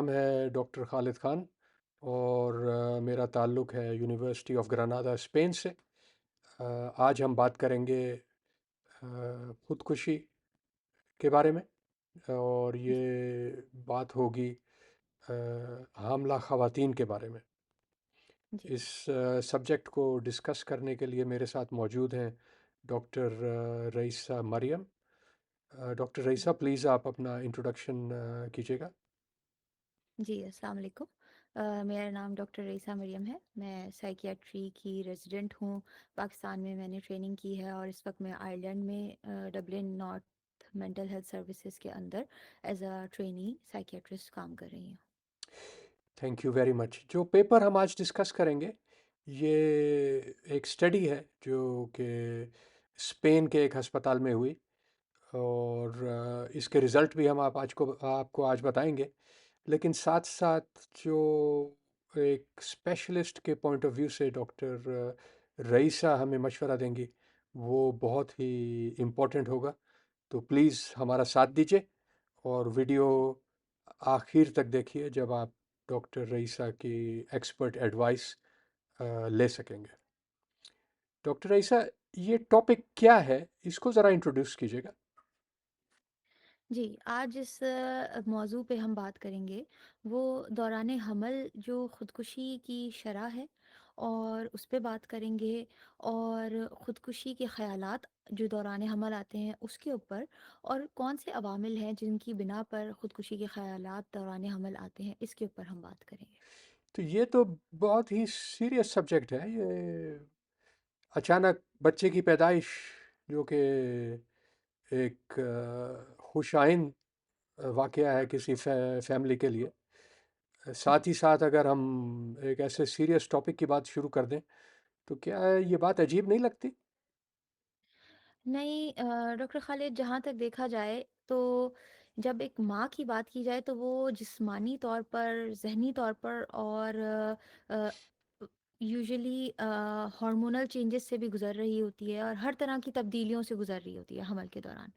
नाम है डॉक्टर खालिद खान और मेरा ताल्लुक़ है यूनिवर्सिटी ऑफ ग्रानादा स्पेन से। आज हम बात करेंगे ख़ुदकुशी के बारे में और जी, ये बात होगी हामला ख़वातीन के बारे में। जी, इस सब्जेक्ट को डिस्कस करने के लिए मेरे साथ मौजूद हैं doctor Raeesa Maryam. Doctor Raeesa ji, please आप अपना इंट्रोडक्शन कीजिएगा। जी, अस्सलाम वालेकुम। मेरा नाम डॉक्टर रईसा मरियम है। मैं साइकियाट्री की रेज़िडेंट हूँ। पाकिस्तान में मैंने ट्रेनिंग की है और इस वक्त मैं आयरलैंड में Dublin north mental health services के अंदर एज़ अ ट्रेनी साइकियाट्रिस्ट काम कर रही हूँ। Thank you very much. जो पेपर हम आज डिस्कस करेंगे, ये एक स्टडी है जो कि स्पेन के एक अस्पताल में हुई और इसके रिज़ल्ट भी हम आपको आज बताएँगे। लेकिन साथ-साथ जो एक स्पेशलिस्ट के पॉइंट ऑफ व्यू से डॉक्टर रईसा हमें मशवरा देंगी, वो बहुत ही इम्पोर्टेंट होगा। तो प्लीज़ हमारा साथ दीजिए और वीडियो आखिर तक देखिए जब आप डॉक्टर रईसा की एक्सपर्ट एडवाइस ले सकेंगे। डॉक्टर रईसा, ये टॉपिक क्या है? इसको ज़रा इंट्रोड्यूस कीजिएगा। जी, आज जिस मौज़ू पे हम बात करेंगे, वो दौरान हमल जो ख़ुदकुशी की शरह है और उस पे बात करेंगे और ख़ुदकुशी के ख़यालात जो दौरान हमल आते हैं, उसके ऊपर और कौन से अवामिल हैं जिनकी बिना पर ख़ुदकुशी के ख़यालात दौरान हमल आते हैं, इसके ऊपर हम बात करेंगे। तो ये तो बहुत ही सीरियस सब्जेक्ट है। ये अचानक बच्चे की पैदाइश जो कि एक खुशाइन वाक़या है किसी फैमिली के लिए। जी। साथ ही साथ अगर हम एक ऐसे सीरियस टॉपिक की बात शुरू कर दें, तो क्या ये बात अजीब नहीं लगती? नहीं, डॉक्टर खालिद, जहाँ तक देखा जाए तो जब एक माँ की बात की जाए तो वो जिस्मानी तौर पर, ज़हनी तौर पर और यूजुअली हार्मोनल चेंजेस से भी गुज़र रही होती है और हर तरह की तब्दीलियों से गुज़र रही होती है हमल के दौरान।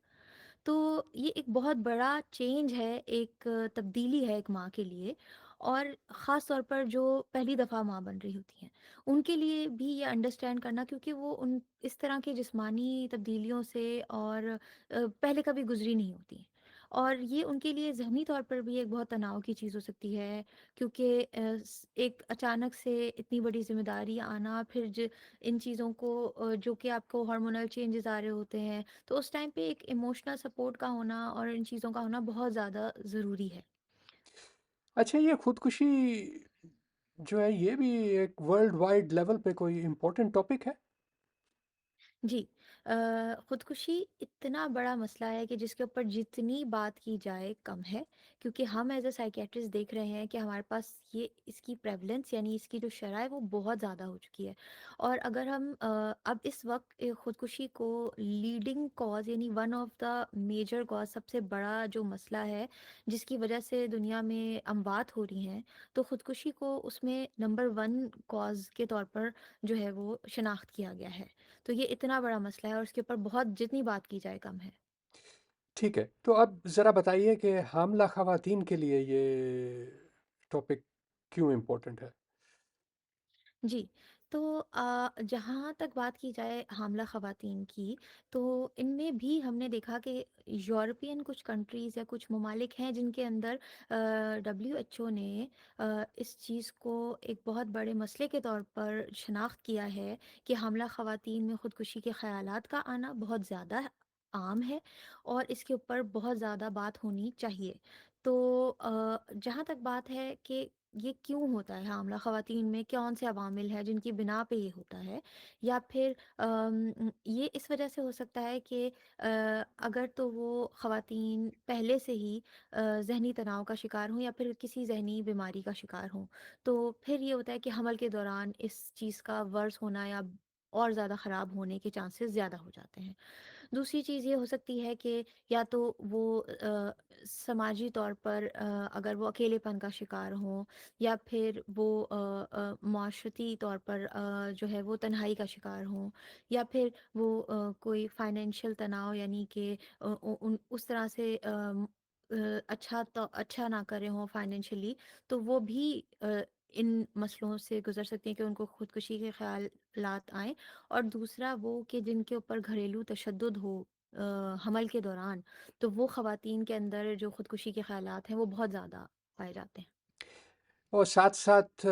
तो ये एक बहुत बड़ा चेंज है, एक तब्दीली है एक माँ के लिए और ख़ास तौर पर जो पहली दफ़ा माँ बन रही होती हैं, उनके लिए भी ये अंडरस्टैंड करना, क्योंकि वो उन इस तरह की जिस्मानी तब्दीलियों से और पहले कभी गुज़री नहीं होती हैं। और ये उनके लिए ज़हनी तौर पर भी एक बहुत तनाव की चीज़ हो सकती है, क्योंकि एक अचानक से इतनी बड़ी ज़िम्मेदारी आना, फिर इन चीज़ों को जो कि आपको हार्मोनल चेंजेस आ रहे होते हैं, तो उस टाइम पे एक इमोशनल सपोर्ट का होना और इन चीज़ों का होना बहुत ज़्यादा ज़रूरी है। अच्छा, ये खुदकुशी जो है ये भी एक वर्ल्ड वाइड लेवल पे कोई इम्पोर्टेंट टॉपिक है? जी, ख़ुदकुशी इतना बड़ा मसला है कि जिसके ऊपर जितनी बात की जाए कम है, क्योंकि हम एज़ अ साइकियाट्रिस्ट देख रहे हैं कि हमारे पास ये इसकी प्रेवलेंस यानी इसकी जो शरह है वो बहुत ज़्यादा हो चुकी है। और अगर हम अब इस वक्त ख़ुदकुशी को लीडिंग कॉज यानी one of the major cause, सबसे बड़ा जो मसला है जिसकी वजह से दुनिया में अमवात हो रही हैं, तो ख़ुदकुशी को उसमें नंबर वन कॉज के तौर पर जो है वो शनाख्त किया गया है। तो ये इतना बड़ा मसला है और उसके ऊपर बहुत जितनी बात की जाए कम है। ठीक है, तो अब ज़रा बताइए कि हामला ख़वातीन के लिए ये टॉपिक क्यों इम्पोर्टेंट है? जी, तो जहाँ तक बात की जाए हामला ख़वातीन की, तो इनमें भी हमने देखा कि यूरोपियन कुछ कंट्रीज़ या कुछ ममालिक हैं जिनके अंदर डब्ल्यूएचओ ने इस चीज़ को एक बहुत बड़े मसले के तौर पर शनाख्त किया है कि हामला ख़वातीन में ख़ुदकुशी के ख़यालात का आना बहुत ज़्यादा आम है और इसके ऊपर बहुत ज़्यादा बात होनी चाहिए। तो जहाँ तक बात है कि ये क्यों होता है, हामला ख़वातीन में कौन से अवामिल हैं जिनकी बिना पे ये होता है, या फिर ये इस वजह से हो सकता है कि अगर तो वो ख़वातीन पहले से ही ज़हनी तनाव का शिकार हों या फिर किसी ज़हनी बीमारी का शिकार हों, तो फिर ये होता है कि हमल के दौरान इस चीज़ का वर्स होना या और ज़्यादा ख़राब होने के चांसेस ज़्यादा हो जाते हैं। दूसरी चीज़ ये हो सकती है कि या तो वो समाजी तौर पर अगर वो अकेलेपन का शिकार हों, या फिर वो माशरती तौर पर जो है वो तन्हाई का शिकार हों, या फिर वो कोई फाइनेंशियल तनाव यानी कि उस तरह से अच्छा ना कर रहे हों फाइनेंशियली, तो वो भी इन मसलों से गुज़र सकती हैं कि उनको खुदकुशी के ख़यालात आएँ। और दूसरा वो कि जिनके ऊपर घरेलू तशद्दुद हो हमल के दौरान, तो वो ख़वातीन के अंदर जो खुदकुशी के ख़यालात हैं, वो बहुत ज़्यादा पाए जाते हैं। और साथ-साथ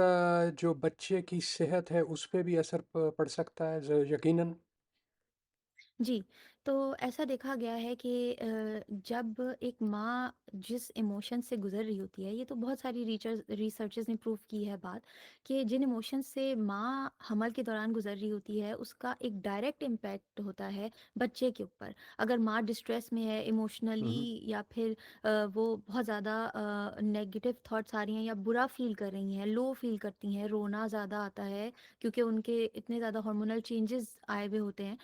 जो बच्चे की सेहत है उस पे भी असर प पड़ सकता है यकीनन। जी, तो ऐसा देखा गया है कि जब एक माँ जिस इमोशन से गुज़र रही होती है, ये तो बहुत सारी रिसर्चेज़ ने प्रूव की है बात, कि जिन इमोशन से माँ हमल के दौरान गुज़र रही होती है, उसका एक डायरेक्ट इम्पैक्ट होता है बच्चे के ऊपर। अगर माँ डिस्ट्रेस में है हुँ, हुँ। इमोशनली, या फिर वो बहुत ज़्यादा नेगेटिव थॉट्स आ रही हैं या बुरा फ़ील कर रही हैं, लो फ़ील करती हैं, रोना ज़्यादा आता है, क्योंकि उनके इतने ज़्यादा हार्मोनल चेंजेज़ आए हुए होते हैं,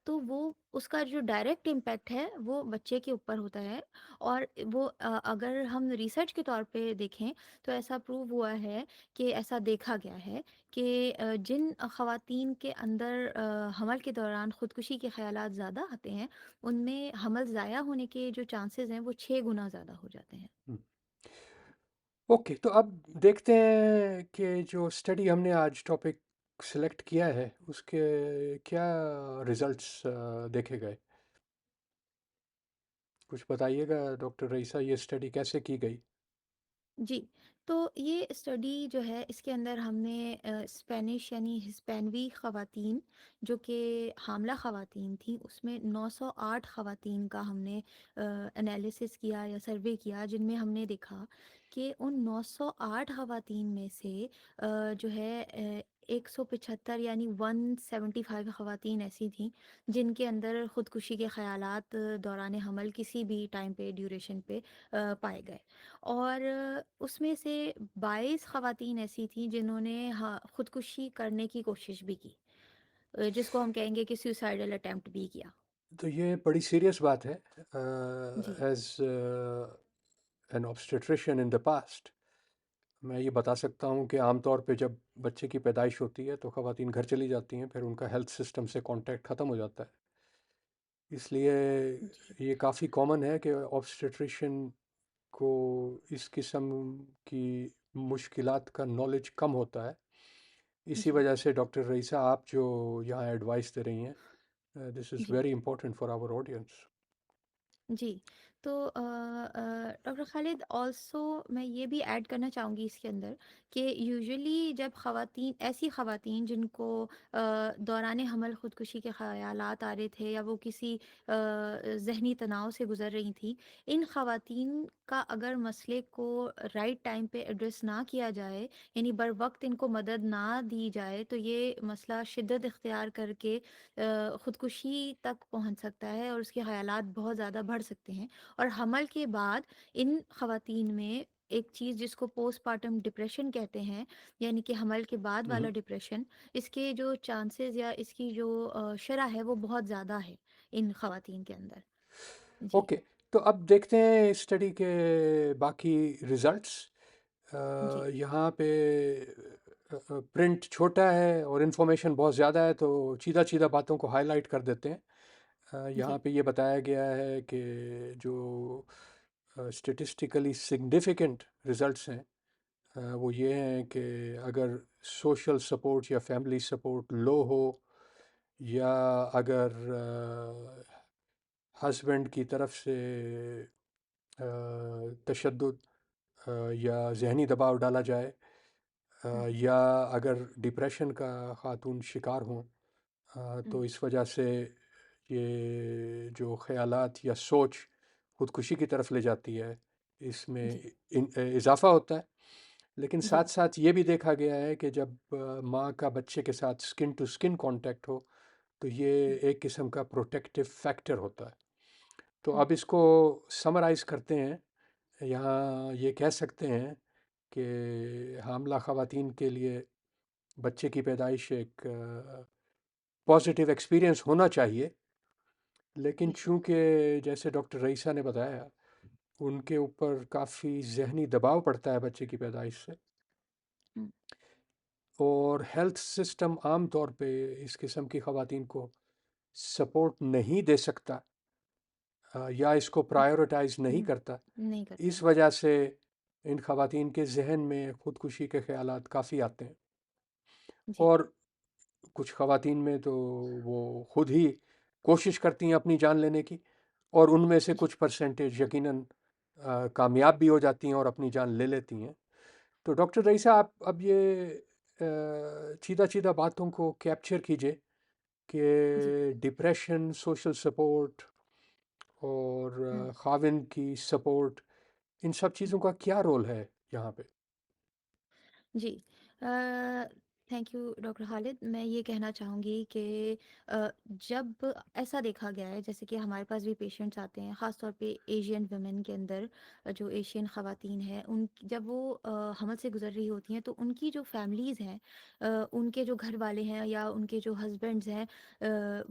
तो वो उसका जो डायरेक्ट इम्पैक्ट है वो बच्चे के ऊपर होता है। और वो अगर हम रिसर्च के तौर पे देखें, तो ऐसा प्रूव हुआ है कि ऐसा देखा गया है कि जिन ख़वातीन के अंदर हमल के दौरान ख़ुदकुशी के ख़यालात ज़्यादा आते हैं, उनमें हमल ज़ाया होने के जो चांसेस हैं वो 6 गुना ज़्यादा हो जाते हैं। हुँ। ओके, तो अब देखते हैं कि जो स्टडी हमने आज टॉपिक सेलेक्ट किया है, उसके क्या रिज़ल्ट्स देखे गए? कुछ बताइएगा डॉक्टर रईसा, ये स्टडी कैसे की गई? जी, तो ये स्टडी जो है, इसके अंदर हमने स्पेनिश यानी हिस्पैनवी ख़वातीन जो कि हामला ख़वातीन थीं, उसमें 908 ख़वातीन का हमने एनालिसिस किया या सर्वे किया, जिनमें हमने देखा कि उन 908 ख़वातीन में से जो है 175 यानी 175 ख़वातीन ऐसी थीं जिनके अंदर ख़ुदकुशी के ख़यालात दौरान हमल किसी भी टाइम पे, ड्यूरेशन पे पाए गए। और उसमें से 22 ख़वातीन ऐसी थीं जिन्होंने ख़ुदकुशी करने की कोशिश भी की, जिसको हम कहेंगे कि सुसाइडल अटेम्प्ट भी किया। तो ये बड़ी सीरियस बात है। जी, as an obstetrician in the past, मैं ये बता सकता हूँ कि आमतौर पे जब बच्चे की पैदाइश होती है, तो ख़वातीन घर चली जाती हैं, फिर उनका हेल्थ सिस्टम से कॉन्टैक्ट ख़त्म हो जाता है। इसलिए जी, ये काफ़ी कॉमन है कि ऑब्स्टेट्रिशियन को इस किस्म की मुश्किलात का नॉलेज कम होता है। इसी जी, वजह से डॉक्टर रईसा, आप जो यहाँ एडवाइस दे रही हैं, दिस इज़ जी। Very important for our audience. जी, तो डॉक्टर खालिद, ऑल्सो मैं ये भी ऐड करना चाहूँगी इसके अंदर कि यूजुअली जब ख़वातीन, ऐसी ख़वातीन जिनको दौरान हमल ख़ुदकुशी के ख़यालात आ रहे थे, या वो किसी ज़हनी तनाव से गुज़र रही थीं, इन ख़वातीन का अगर मसले को राइट टाइम पे एड्रेस ना किया जाए, यानी बर वक़्त इनको मदद ना दी जाए, तो ये मसला शिद्दत इख्तियार करके ख़ुदकुशी तक पहुँच सकता है और उसके ख़यालात बहुत ज़्यादा बढ़ सकते हैं। और हमल के बाद इन ख़वातीन में एक चीज़ जिसको पोस्टपार्टम डिप्रेशन कहते हैं, यानी कि हमल के बाद वाला डिप्रेशन, इसके जो चांसेस या इसकी जो शरह है वो बहुत ज़्यादा है इन ख़वातीन के अंदर। जी, ओके, तो अब देखते हैं स्टडी के बाकी रिजल्ट्स। जी, यहाँ पे प्रिंट छोटा है और इन्फॉर्मेशन बहुत ज़्यादा है, तो सीधा सीधा बातों को हाईलाइट कर देते हैं। यहाँ जी, पे ये बताया गया है कि जो स्टेटिस्टिकली सिग्निफिकेंट रिजल्ट्स हैं, वो ये हैं कि अगर सोशल सपोर्ट या फैमिली सपोर्ट लो हो, या अगर हस्बैंड की तरफ से तशद्दुद या ज़हनी दबाव डाला जाए, हुँ, या अगर डिप्रेशन का ख़ातून शिकार हों, तो हुँ, इस वजह से ये जो ख़यालात या सोच ख़ुदकुशी की तरफ ले जाती है, जी, इसमें इज़ाफ़ा होता है। लेकिन जी, साथ-साथ ये भी देखा गया है कि जब माँ का बच्चे के साथ स्किन टू स्किन कॉन्टैक्ट हो, तो ये हुँ, एक किस्म का प्रोटेक्टिव फैक्टर होता है। तो हुँ, अब इसको समराइज़ करते हैं। यहाँ ये कह सकते हैं कि हामला ख़वातीन के लिए बच्चे की पैदाइश एक पॉज़िटिव एक्सपीरियंस होना चाहिए। लेकिन जी, चूँकि जैसे डॉक्टर रईसा ने बताया, उनके ऊपर काफ़ी ज़हनी दबाव पड़ता है बच्चे की पैदाइश से, हुँ, और हेल्थ सिस्टम आम तौर पे इस किस्म की ख़वातीन को सपोर्ट नहीं दे सकता। یا اس کو پرائیورٹائز نہیں ہوں، کرتا، نہیں کرتا اس ہے۔ وجہ سے ان خواتین کے ذہن میں خودکشی کے خیالات کافی آتے ہیں، جی، اور کچھ خواتین میں تو وہ خود ہی کوشش کرتی ہیں اپنی جان لینے کی، اور ان میں سے جی، کچھ پرسنٹیج یقیناً کامیاب بھی ہو جاتی ہیں اور اپنی جان لے لیتی ہیں۔ تو ڈاکٹر رئیسہ، آپ اب یہ چیدہ چیدہ باتوں کو کیپچر کیجئے کہ جی، ڈپریشن، سوشل سپورٹ اور ہوں، خاوند کی سپورٹ، ان سب ہوں۔ چیزوں کا کیا رول ہے یہاں پہ؟ جی، تھینک یو ڈاکٹر خالد۔ میں یہ کہنا چاہوں گی کہ جب ایسا دیکھا گیا ہے، جیسے کہ ہمارے پاس بھی پیشنٹس آتے ہیں، خاص طور پہ ایشین ویمن کے اندر، جو ایشین خواتین ہیں، جب وہ حمل سے گزر رہی ہوتی ہیں تو ان کی جو فیملیز ہیں، ان کے جو گھر والے ہیں یا ان کے جو ہسبینڈز ہیں،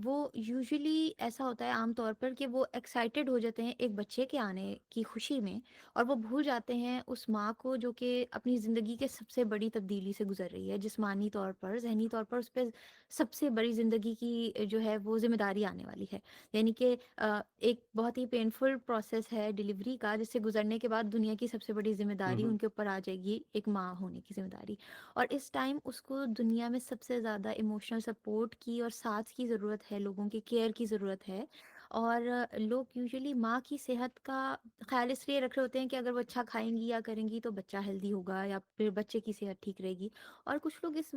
وہ یوزلی ایسا ہوتا ہے عام طور پر کہ وہ ایکسائٹیڈ ہو جاتے ہیں ایک بچے کے آنے کی خوشی میں، اور وہ بھول جاتے ہیں اس ماں کو جو کہ اپنی زندگی کے سب سے بڑی تبدیلی سے گزر رہی ہے، جسمانی طور پر، ذہنی طور پر اس پہ سب سے بڑی زندگی کی جو ہے وہ ذمہ داری آنے والی ہے۔ یعنی کہ ایک بہت ہی پینفل پروسیس ہے ڈلیوری کا، جس سے گزرنے کے بعد دنیا کی سب سے بڑی ذمہ داری ہوں ان کے اوپر آ جائے گی، ایک ماں ہونے کی ذمہ داری۔ اور اس ٹائم اس کو دنیا میں سب سے زیادہ ایموشنل سپورٹ کی اور ساتھ کی ضرورت ہے، لوگوں کی کیئر کی ضرورت ہے۔ اور لوگ یوزلی ماں کی صحت کا خیال اس لیے رکھ رہے ہوتے ہیں کہ اگر وہ اچھا کھائیں گی یا کریں گی تو بچہ ہیلدی ہوگا یا پھر بچے کی صحت ٹھیک رہے گی۔ اور کچھ لوگ اس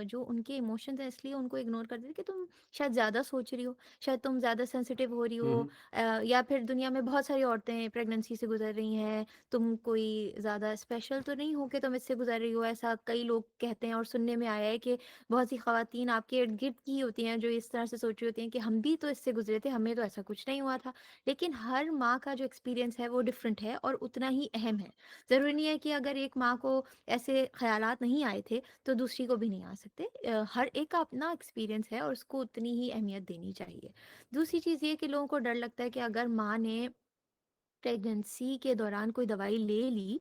جو ان کے ایموشنز ہیں اس لیے ان کو اگنور کر دیتے ہیں کہ تم شاید زیادہ سوچ رہی ہو، شاید تم زیادہ سینسیٹیو ہو رہی ہو، ہوں یا پھر دنیا میں بہت ساری عورتیں پریگننسی سے گزر رہی ہیں، تم کوئی زیادہ اسپیشل تو نہیں ہو کہ تم اس سے گزر رہی ہو، ایسا کئی لوگ کہتے ہیں۔ اور سننے میں آیا ہے کہ بہت سی خواتین آپ کے ارد گرد کی ہوتی ہیں جو اس طرح سے سوچ رہی ہوتی ہیں کہ ہم بھی تو اس سے گزرے تھے، ہمیں تو ایسا کچھ نہیں ہوا تھا۔ لیکن ہر ماں کا جو ایکسپیرینس ہے وہ ڈفرینٹ ہے اور اتنا ہی اہم ہے۔ ضروری نہیں ہے کہ اگر ایک ماں کو ایسے خیالات نہیں آئے تھے تو دوسری کو بھی نہیں آ سکتے۔ ہر ایک کا اپنا ایکسپیرینس ہے اور اس کو اتنی ہی اہمیت دینی چاہیے۔ دوسری چیز یہ کہ لوگوں کو ڈر لگتا ہے کہ اگر ماں نے پریگننسی کے دوران کوئی دوائی لے لی،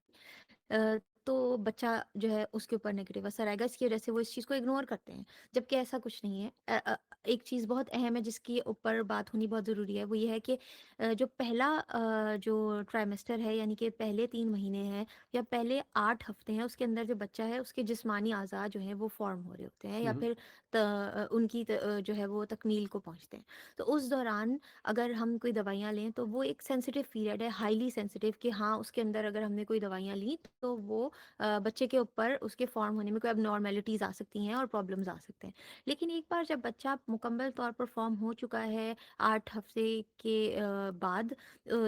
تو بچہ جو ہے اس کے اوپر نگیٹو اثر آئے گا، اس کی وجہ سے وہ اس چیز کو اگنور کرتے ہیں، جبکہ ایسا کچھ نہیں ہے۔ ایک چیز بہت اہم ہے جس کی اوپر بات ہونی بہت ضروری ہے، وہ یہ ہے کہ جو پہلا جو ٹرائمیسٹر ہے، یعنی کہ پہلے 3 مہینے ہیں یا پہلے 8 ہفتے ہیں، اس کے اندر جو بچہ ہے اس کے جسمانی اعضاء جو ہیں وہ فارم ہو رہے ہوتے ہیں یا ہوں پھر ان کی جو ہے وہ تکمیل کو پہنچتے ہیں۔ تو اس دوران اگر ہم کوئی دوائیاں لیں تو وہ ایک سینسیٹیو پیریڈ ہے، ہائیلی سینسیٹیو، کہ ہاں اس کے اندر اگر ہم نے کوئی دوائیاں لیں تو وہ بچے کے اوپر اس کے فارم ہونے میں کوئی اب نارمیلٹیز آ سکتی ہیں اور پرابلمز آ سکتے ہیں۔ لیکن ایک بار جب بچہ مکمل طور پر فارم ہو چکا ہے 8 ہفتے کے بعد،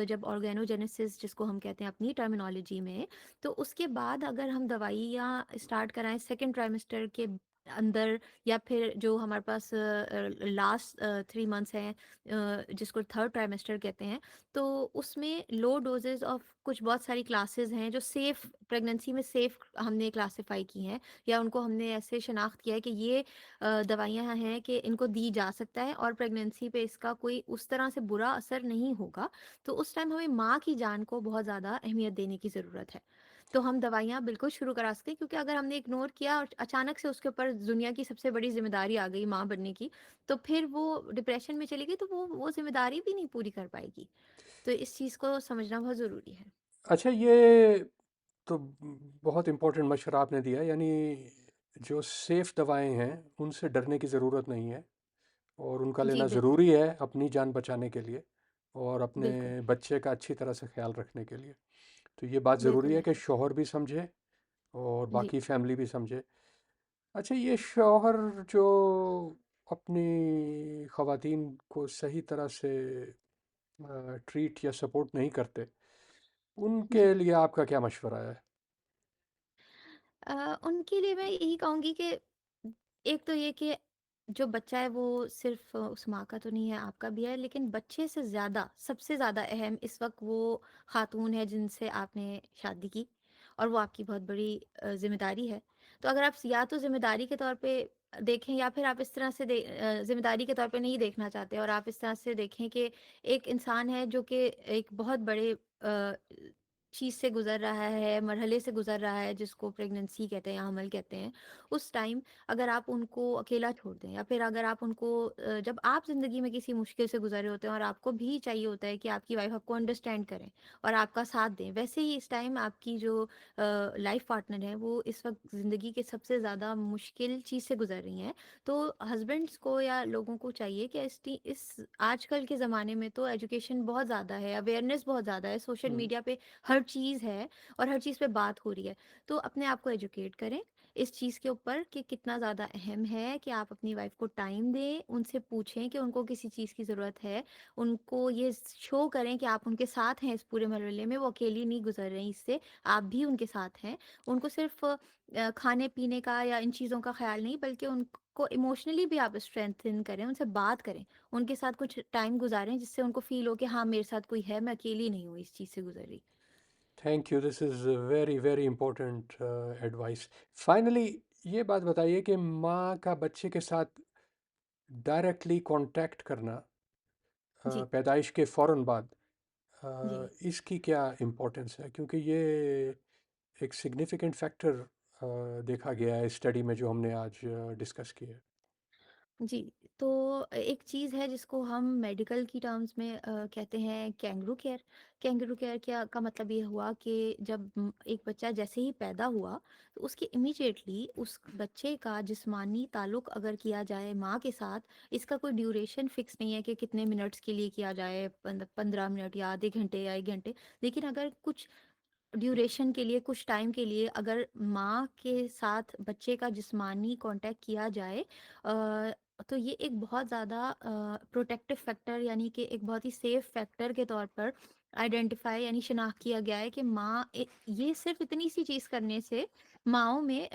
جب آرگینوجینیسس جس کو ہم کہتے ہیں اپنی ٹرمینالوجی میں، تو اس کے بعد اگر ہم دوائیاں اسٹارٹ کرائیں سیکنڈ ٹرائمسٹر کے اندر، یا پھر جو ہمارے پاس لاسٹ 3 منتھس ہیں، جس کو تھرڈ ٹرائمسٹر کہتے ہیں، تو اس میں لو ڈوزز آف کچھ بہت ساری کلاسز ہیں جو سیف پریگننسی میں سیف ہم نے کلاسیفائی کی ہیں، یا ان کو ہم نے ایسے شناخت کیا ہے کہ یہ دوائیاں ہیں کہ ان کو دی جا سکتا ہے اور پریگننسی پہ اس کا کوئی اس طرح سے برا اثر نہیں ہوگا۔ تو اس ٹائم ہمیں ماں کی جان کو بہت زیادہ اہمیت دینے کی ضرورت ہے۔ تو ہم دوائیاں بالکل شروع کرا سکتے ہیں، کیونکہ اگر ہم نے اگنور کیا اور اچانک سے اس کے اوپر دنیا کی سب سے بڑی ذمہ داری آ گئی ماں بننے کی، تو پھر وہ ڈپریشن میں چلے گی تو وہ ذمہ داری بھی نہیں پوری کر پائے گی۔ تو اس چیز کو سمجھنا بہت ضروری ہے۔ اچھا، یہ تو بہت امپورٹنٹ مشورہ آپ نے دیا، یعنی جو سیف دوائیں ہیں ان سے ڈرنے کی ضرورت نہیں ہے، اور ان کا جی لینا بالکل، ضروری ہے اپنی جان بچانے کے لیے اور اپنے بالکل، بچے کا اچھی طرح سے خیال رکھنے کے لیے۔ تو یہ بات بالکل ضروری ہے کہ ایسا ہی شوہر بھی سمجھے اور ہے۔ جی، باقی فیملی بھی سمجھے۔ اچھا، یہ شوہر جو اپنی خواتین کو صحیح طرح سے ٹریٹ یا سپورٹ نہیں کرتے، ان جی، کے لیے آپ کا کیا مشورہ ہے؟ ان کے لیے میں یہی کہوں گی کہ ایک تو یہ کہ جو بچہ ہے وہ صرف اس ماں کا تو نہیں ہے، آپ کا بھی ہے، لیکن بچے سے زیادہ، سب سے زیادہ اہم اس وقت وہ خاتون ہے جن سے آپ نے شادی کی، اور وہ آپ کی بہت بڑی ذمہ داری ہے۔ تو اگر آپ یا تو ذمہ داری کے طور پہ دیکھیں، یا پھر آپ اس طرح سے ذمہ داری کے طور پہ نہیں دیکھنا چاہتے اور آپ اس طرح سے دیکھیں کہ ایک انسان ہے جو کہ ایک بہت بڑے چیز سے گزر رہا ہے، مرحلے سے گزر رہا ہے جس کو پریگننسی کہتے ہیں یا حمل کہتے ہیں، اس ٹائم اگر آپ ان کو اکیلا چھوڑ دیں، یا پھر اگر آپ ان کو جب آپ زندگی میں کسی مشکل سے گزر رہے ہوتے ہیں اور آپ کو بھی چاہیے ہوتا ہے کہ آپ کی وائف آپ کو انڈرسٹینڈ کریں اور آپ کا ساتھ دیں، ویسے ہی اس ٹائم آپ کی جو لائف پارٹنر ہے وہ اس وقت زندگی کے سب سے زیادہ مشکل چیز سے گزر رہی ہیں، تو ہسبینڈس کو یا لوگوں کو چاہیے کہ اس آج کل کے زمانے میں تو ایجوکیشن بہت زیادہ ہے، اویئرنیس بہت زیادہ ہے، سوشل ہوں، میڈیا پہ ہر چیز ہے اور ہر چیز پہ بات ہو رہی ہے، تو اپنے آپ کو ایجوکیٹ کریں اس چیز کے اوپر کہ کتنا زیادہ اہم ہے کہ آپ اپنی وائف کو ٹائم دیں، ان سے پوچھیں کہ ان کو کسی چیز کی ضرورت ہے، ان کو یہ شو کریں کہ آپ ان کے ساتھ ہیں اس پورے مرحلے میں، وہ اکیلی نہیں گزر رہی اس سے، آپ بھی ان کے ساتھ ہیں، ان کو صرف کھانے پینے کا یا ان چیزوں کا خیال نہیں بلکہ ان کو ایموشنلی بھی آپ اسٹرینتھن کریں، ان سے بات کریں، ان کے ساتھ کچھ ٹائم گزاریں جس سے ان کو فیل ہو کہ ہاں میرے ساتھ کوئی ہے، میں اکیلی نہیں ہوں اس چیز سے گزر رہی۔ Thank you, this is very very important advice. Finally یہ بات بتائیے کہ ماں کا بچے کے ساتھ ڈائریکٹلی کانٹیکٹ کرنا جی پیدائش کے فوراً بعد، جی اس کی کیا امپورٹنس ہے؟ کیونکہ یہ ایک سگنیفیکنٹ فیکٹر دیکھا گیا ہے اسٹڈی میں جو ہم نے آج ڈسکس کی ہے. جی، تو ایک چیز ہے جس کو ہم میڈیکل کی ٹرمز میں کہتے ہیں کینگرو کیئر۔ کینگرو کیئر کیا کا مطلب یہ ہوا کہ جب ایک بچہ جیسے ہی پیدا ہوا تو اس کی امیجیٹلی اس بچے کا جسمانی تعلق اگر کیا جائے ماں کے ساتھ، اس کا کوئی ڈیوریشن فکس نہیں ہے کہ کتنے منٹس کے لیے کیا جائے، 15 منٹ یا آدھے گھنٹے یا 1 گھنٹے، لیکن اگر کچھ ڈیوریشن کے لیے، کچھ ٹائم کے لیے اگر ماں کے ساتھ بچے کا جسمانی کانٹیکٹ کیا جائے، تو یہ ایک بہت زیادہ پروٹیکٹیو فیکٹر یعنی کہ ایک بہت ہی سیف فیکٹر کے طور پر آئیڈینٹیفائی یعنی شناخت کیا گیا ہے کہ یہ صرف اتنی سی چیز کرنے سے ماؤں میں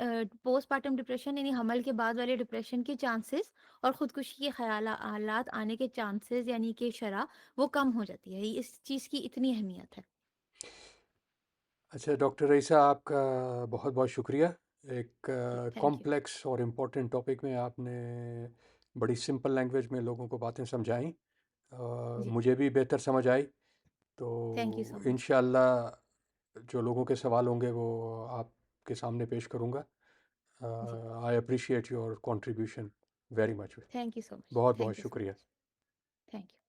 پوسٹ پارٹم ڈپریشن یعنی حمل کے بعد والے ڈپریشن کے چانسز اور خودکشی کے خیالات آنے کے چانسز یعنی کہ شرح وہ کم ہو جاتی ہے، اس چیز کی اتنی اہمیت ہے۔ اچھا ڈاکٹر رئیسہ، آپ کا بہت بہت شکریہ. ایک جی تھینک یو۔ کمپلیکس اور امپورٹنٹ ٹاپک میں آپ نے بڑی سمپل لینگویج میں لوگوں کو باتیں سمجھائیں. جی مجھے بھی بہتر سمجھ آئی. تو تھینک یو سو مچ۔ انشاءاللہ جو لوگوں کے سوال ہوں گے وہ آپ کے سامنے پیش کروں گا. جی I appreciate your contribution very much. Thank you so much, بہت بہت تھینک یو سو شکریہ. Much, thank you.